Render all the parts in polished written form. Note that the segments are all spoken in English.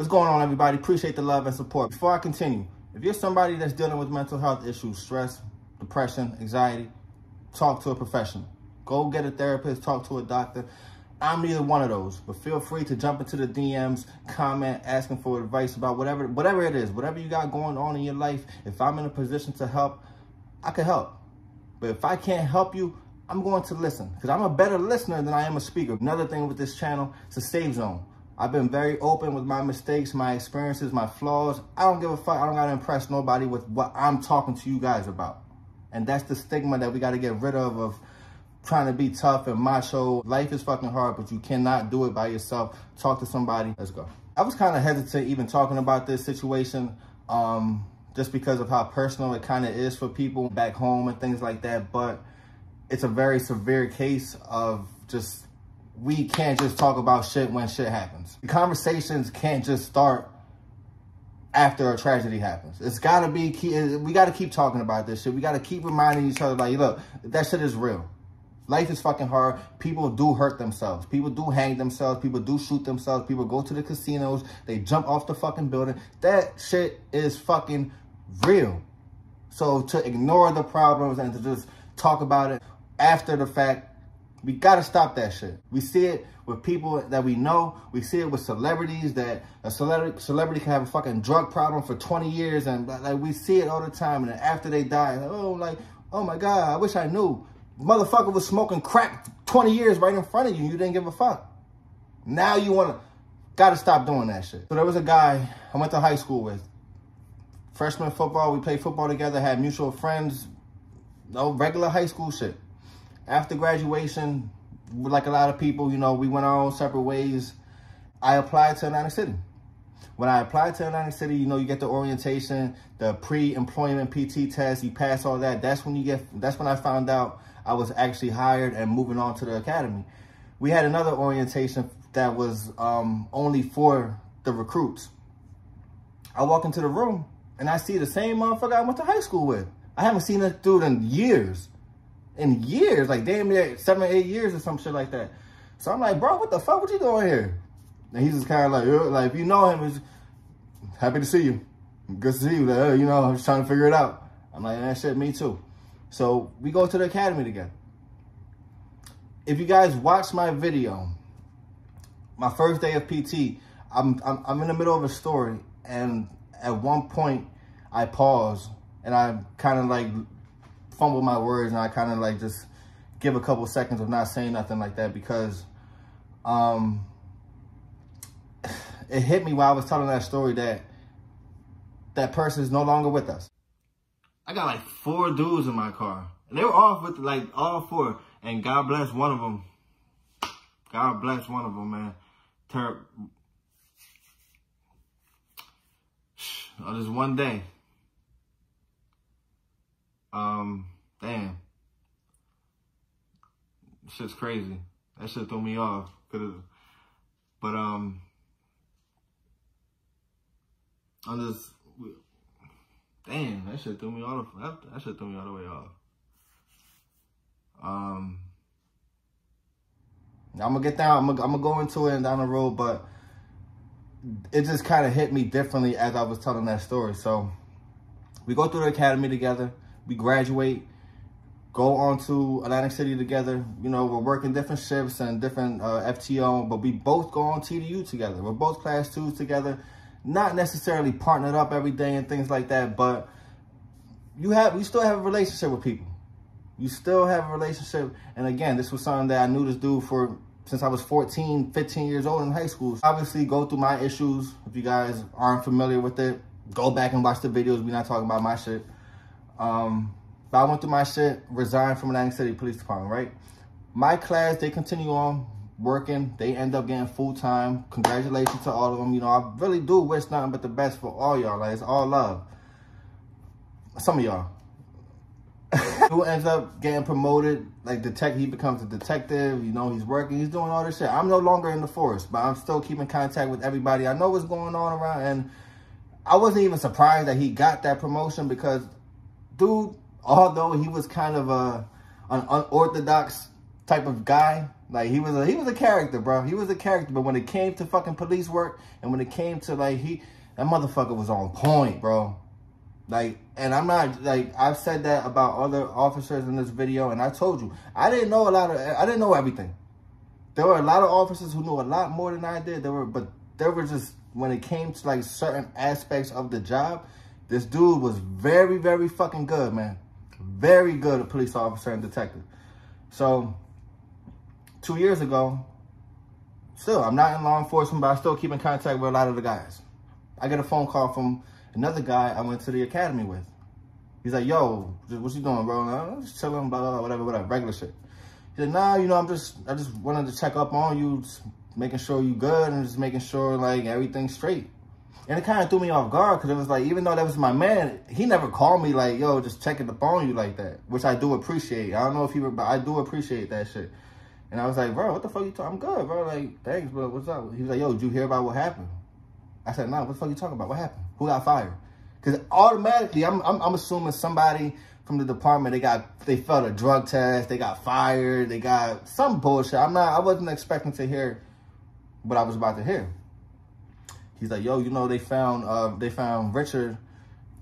What's going on, everybody? Appreciate the love and support. Before I continue, if you're somebody that's dealing with mental health issues, stress, depression, anxiety, talk to a professional. Go get a therapist, talk to a doctor. I'm neither one of those, but feel free to jump into the DMs, comment, asking for advice about whatever it is, whatever you got going on in your life. If I'm in a position to help, I can help. But if I can't help you, I'm going to listen, because I'm a better listener than I am a speaker. Another thing with this channel, it's a safe zone. I've been very open with my mistakes, my experiences, my flaws. I don't give a fuck. I don't got to impress nobody with what I'm talking to you guys about. And that's the stigma that we got to get rid of trying to be tough and macho. Life is fucking hard, but you cannot do it by yourself. Talk to somebody. Let's go. I was kind of hesitant even talking about this situation just because of how personal it kind of is for people back home and things like that. But it's a very severe case of just, we can't just talk about shit when shit happens. The conversations can't just start after a tragedy happens. It's gotta be, we gotta keep talking about this shit. We gotta keep reminding each other, like, look, that shit is real. Life is fucking hard. People do hurt themselves. People do hang themselves. People do shoot themselves. People go to the casinos. They jump off the fucking building. That shit is fucking real. So to ignore the problems and to just talk about it after the fact, we gotta stop that shit. We see it with people that we know. We see it with celebrities, that a celebrity can have a fucking drug problem for 20 years, and like we see it all the time. And then after they die, oh my God, I wish I knew. Motherfucker was smoking crack 20 years right in front of you. You didn't give a fuck. Now you gotta stop doing that shit. So there was a guy I went to high school with. Freshman football, we played football together, had mutual friends, no regular high school shit. After graduation, like a lot of people, you know, we went our own separate ways. I applied to Atlantic City. When I applied to Atlantic City, you know, you get the orientation, the pre-employment PT test, you pass all that. That's when I found out I was actually hired and moving on to the academy. We had another orientation that was only for the recruits. I walk into the room and I see the same motherfucker I went to high school with. I haven't seen this dude in years. Like damn near 7 or 8 years or some shit like that. So I'm like, bro, what the fuck? What you doing here? And he's just kind of like, if you know him, he's happy to see you. Good to see you. Like, you know, I'm just trying to figure it out. I'm like, that shit, me too. So we go to the academy together. If you guys watch my video, my first day of PT, I'm in the middle of a story, and at one point I pause and I kind of like fumble my words, and I kind of like just give a couple seconds of not saying nothing like that, because it hit me while I was telling that story that that person is no longer with us. I got like 4 dudes in my car, and they were off with like all 4, and God bless one of them. God bless one of them, man. Just one day. Damn. Shit's crazy. That shit threw me off. But I'm just, damn, that shit threw me all that shit threw me all the way off. I'm gonna get down, I'm gonna go into it and down the road, but it just kind of hit me differently as I was telling that story. So we go through the academy together, we graduate, go on to Atlantic City together. You know, we're working different shifts and different FTO, but we both go on TDU together. We're both class 2s together, not necessarily partnered up every day and things like that, but you still have a relationship with people. You still have a relationship. And again, this was something that I knew this dude for since I was 14, 15 years old in high school. Obviously, go through my issues. If you guys aren't familiar with it, go back and watch the videos. We're not talking about my shit. But I went through my shit, resigned from Atlantic City Police Department, right? My class, they continue on working. They end up getting full-time. Congratulations to all of them. You know, I really do wish nothing but the best for all y'all. Like, it's all love. Some of y'all. Who ends up getting promoted, like he becomes a detective, you know, he's working, he's doing all this shit. I'm no longer in the force, but I'm still keeping contact with everybody. I know what's going on around, and I wasn't even surprised that he got that promotion, because dude, although he was kind of an unorthodox type of guy. Like, he was a character, bro. He was a character. But when it came to fucking police work, and when it came to, like, that motherfucker was on point, bro. Like, and I'm not, like, I've said that about other officers in this video, and I told you, I didn't know everything. There were a lot of officers who knew a lot more than I did. But there were just, when it came to, like, certain aspects of the job, this dude was very, very fucking good, man. Very good, a police officer and detective. So, 2 years ago, still, I'm not in law enforcement, but I still keep in contact with a lot of the guys. I get a phone call from another guy I went to the academy with. He's like, yo, what you doing, bro? I'm just chilling, blah, blah, blah, whatever, regular shit. He said, nah, you know, I just wanted to check up on you, just making sure you good and just making sure, like, everything's straight. And it kind of threw me off guard because it was like, even though that was my man, he never called me like, yo, just checking up on you like that, which I do appreciate. I don't know if he were, but I do appreciate that shit. And I was like, bro, what the fuck you talking? I'm good, bro. Like, thanks, bro. What's up? He was like, yo, did you hear about what happened? I said, nah, what the fuck you talking about? What happened? Who got fired? Because automatically, I'm assuming somebody from the department, they failed a drug test, they got fired, they got some bullshit. I wasn't expecting to hear what I was about to hear. He's like, yo, you know, they found Richard,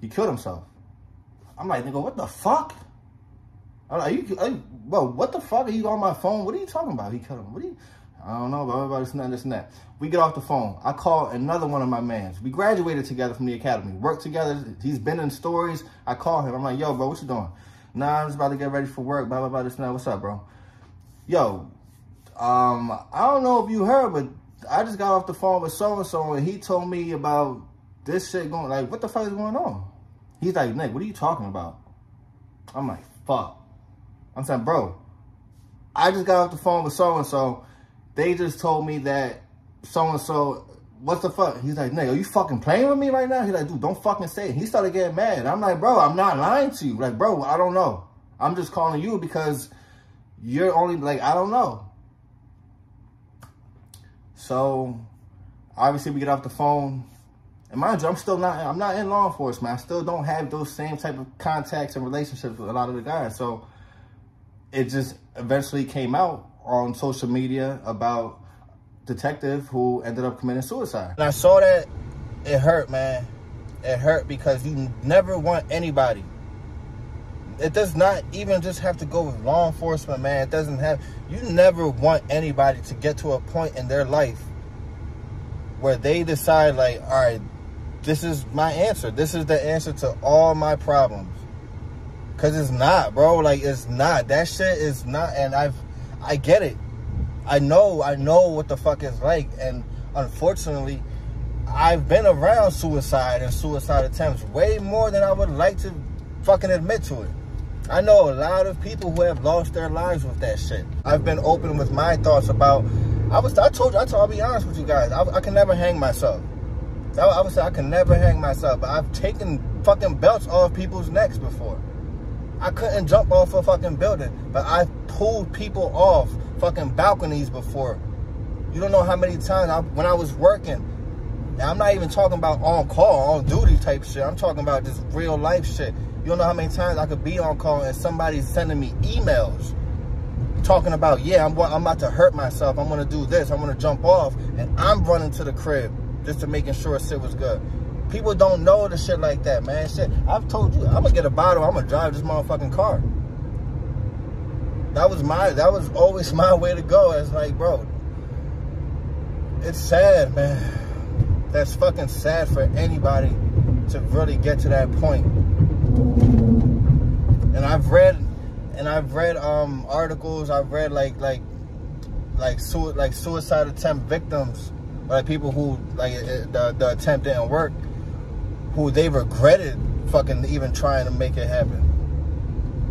he killed himself. I'm like, nigga, what the fuck? I'm like, bro, what the fuck? Are you on my phone? What are you talking about? He killed him. I don't know, blah, blah, blah, this and that. We get off the phone. I call another one of my mans. We graduated together from the academy. Worked together. He's been in stories. I call him. I'm like, yo, bro, what you doing? Nah, I'm just about to get ready for work, blah, blah, blah, this and that. What's up, bro? Yo, I don't know if you heard, but I just got off the phone with so-and-so, and he told me about this shit going, like, what the fuck is going on? He's like, Nick, what are you talking about? I'm like, fuck. I'm saying, bro, I just got off the phone with so-and-so. They just told me that so-and-so, what the fuck? He's like, Nick, are you fucking playing with me right now? He's like, dude, don't fucking say it. He started getting mad. I'm like, bro, I'm not lying to you. Like, bro, I don't know. I'm just calling you because you're only, like, I don't know. So, obviously, we get off the phone. And mind you, I'm not in law enforcement. I still don't have those same type of contacts and relationships with a lot of the guys. So, it just eventually came out on social media about detective who ended up committing suicide. And I saw that, it hurt, man. It hurt because you never want anybody. It does not even just have to go with law enforcement, man. It doesn't have, you never want anybody to get to a point in their life where they decide, like, all right, this is my answer. This is the answer to all my problems. Because it's not, bro. Like, it's not. That shit is not. And I get it. I know what the fuck it's like. And unfortunately, I've been around suicide and suicide attempts way more than I would like to fucking admit to it. I know a lot of people who have lost their lives with that shit. I've been open with my thoughts about, I'll be honest with you guys, I can never hang myself. I would say I can never hang myself, but I've taken fucking belts off people's necks before. I couldn't jump off a fucking building, but I've pulled people off fucking balconies before. You don't know how many times when I was working, and I'm not even talking about on call, on duty type shit. I'm talking about just real life shit. You don't know how many times I could be on call and somebody's sending me emails talking about, yeah, I'm about to hurt myself. I'm going to do this. I'm going to jump off. And I'm running to the crib just to making sure shit was good. People don't know the shit like that, man. Shit, I've told you, I'm going to get a bottle. I'm going to drive this motherfucking car. That was always my way to go. It's like, bro, it's sad, man. That's fucking sad for anybody to really get to that point. And I've read articles. I've read like suicide attempt victims, like people who like the attempt didn't work, who they regretted fucking even trying to make it happen.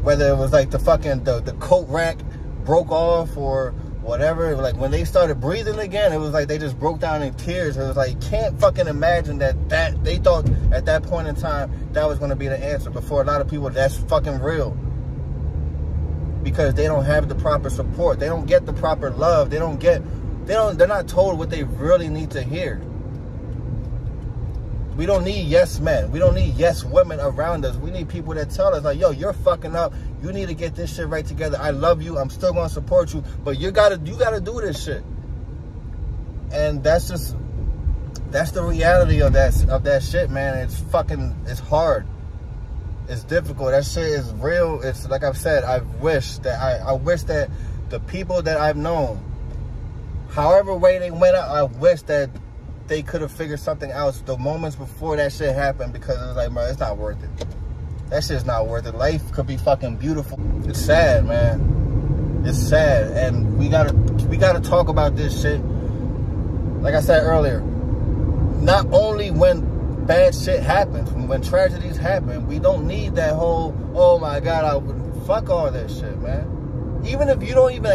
Whether it was like the fucking the coat rack broke off or whatever, like when they started breathing again, it was like they just broke down in tears. It was like, can't fucking imagine that they thought at that point in time that was going to be the answer. But for a lot of people, that's fucking real, because they don't have the proper support. They don't get the proper love. They're not told what they really need to hear. We don't need yes men. We don't need yes women around us. We need people that tell us, like, yo, you're fucking up. You need to get this shit right together. I love you. I'm still going to support you. But you gotta do this shit. And that's the reality of that shit, man. It's hard. It's difficult. That shit is real. It's like I've said, I wish that the people that I've known, however way they went out, I wish that they could have figured something out the moments before that shit happened, because it was like, bro, it's not worth it. That shit's not worth it. Life could be fucking beautiful. It's sad, man. It's sad. And we gotta talk about this shit. Like I said earlier, not only when bad shit happens, when tragedies happen, we don't need that whole, oh my God, fuck all that shit, man. Even if you don't even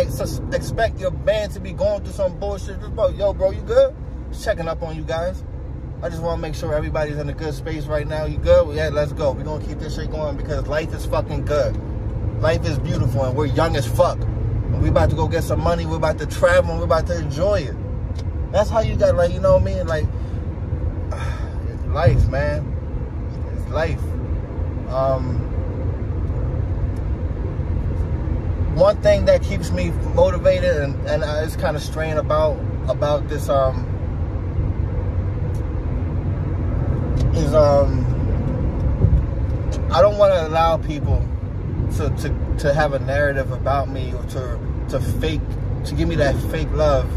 expect your band to be going through some bullshit, just bro, yo, bro, you good? Just checking up on you guys. I just want to make sure everybody's in a good space right now. You good? Well, yeah, let's go. We're going to keep this shit going because life is fucking good. Life is beautiful and we're young as fuck. And we about to go get some money. We're about to travel and we're about to enjoy it. That's how you got, like, you know what I mean? Like, it's life, man. It's life. One thing that keeps me motivated and it's kind of strange about this, is I don't want to allow people to have a narrative about me or to give me that fake love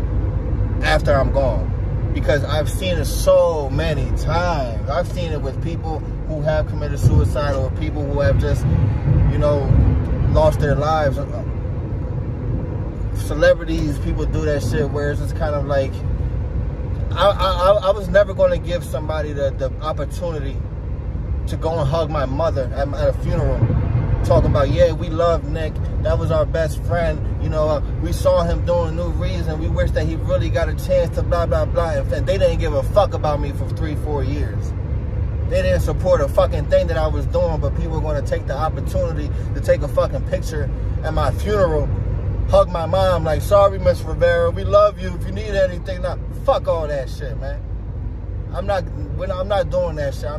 after I'm gone, because I've seen it so many times. I've seen it with people who have committed suicide or people who have just, you know, lost their lives. Celebrities, people do that shit where it's just kind of like, I was never going to give somebody the opportunity to go and hug my mother at a funeral, talking about, yeah, we love Nick, that was our best friend, you know, we saw him doing New Reason, we wish that he really got a chance to blah, blah, blah. In fact, they didn't give a fuck about me for 3-4 years. They didn't support a fucking thing that I was doing, but people were going to take the opportunity to take a fucking picture at my funeral, hug my mom, like, sorry, Miss Rivera, we love you, if you need anything. Now, fuck all that shit, man. I'm not doing that shit.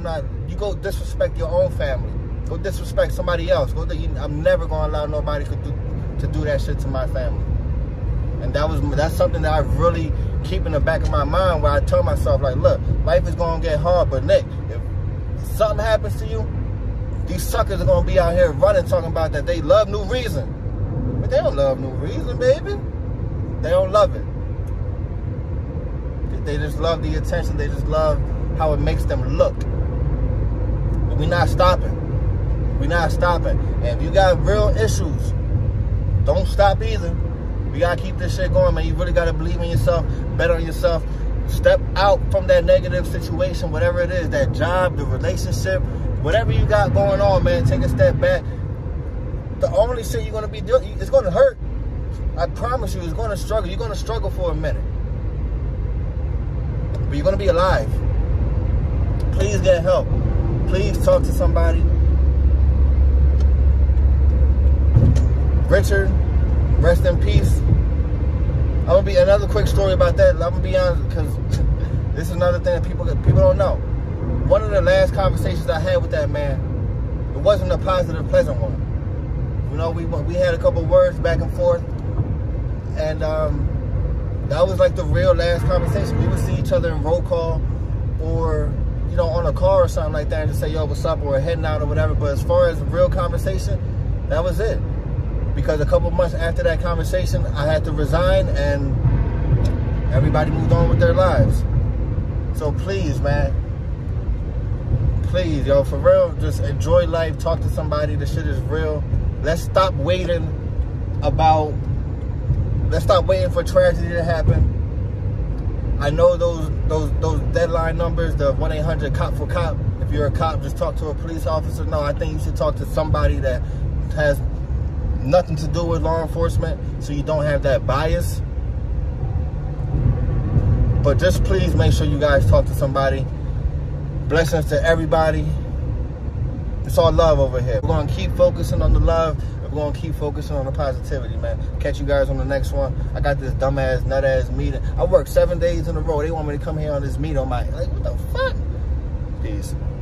You go disrespect your own family. Go disrespect somebody else. I'm never going to allow nobody to do that shit to my family. And that's something that I really keep in the back of my mind, where I tell myself, like, look, life is going to get hard, but Nick, if something happens to you, these suckers are going to be out here running, talking about that they love New Reason. But they don't love New Reason, baby. They don't love it. They just love the attention. They just love how it makes them look. But we're not stopping. We're not stopping. And if you got real issues, don't stop either. We got to keep this shit going, man. You really got to believe in yourself, bet on yourself. Step out from that negative situation, whatever it is, that job, the relationship, whatever you got going on, man, take a step back. The only shit you're going to be doing, it's going to hurt. I promise you, it's going to struggle. You're going to struggle for a minute. But you're going to be alive. Please get help. Please talk to somebody. Richard, rest in peace. I'm going to be another quick story about that. I'm going to be honest, because this is another thing that people don't know. One of the last conversations I had with that man, it wasn't a positive, pleasant one. You know, we had a couple words back and forth, and that was like the real last conversation. We would see each other in roll call, or, you know, on a car or something like that, and just say, yo, what's up, or heading out or whatever. But as far as a real conversation, that was it. Because a couple months after that conversation, I had to resign, and everybody moved on with their lives. So please, man, please, yo, for real, just enjoy life. Talk to somebody. This shit is real. Let's stop waiting for tragedy to happen. I know those deadline numbers, the 1-800 cop for cop. If you're a cop, just talk to a police officer. No, I think you should talk to somebody that has nothing to do with law enforcement, so you don't have that bias. But just please make sure you guys talk to somebody. Blessings to everybody. It's all love over here. We're going to keep focusing on the love. We're going to keep focusing on the positivity, man. Catch you guys on the next one. I got this dumbass, nut-ass meeting. I work 7 days in a row. They want me to come here on this meet on my... Like, what the fuck? Peace.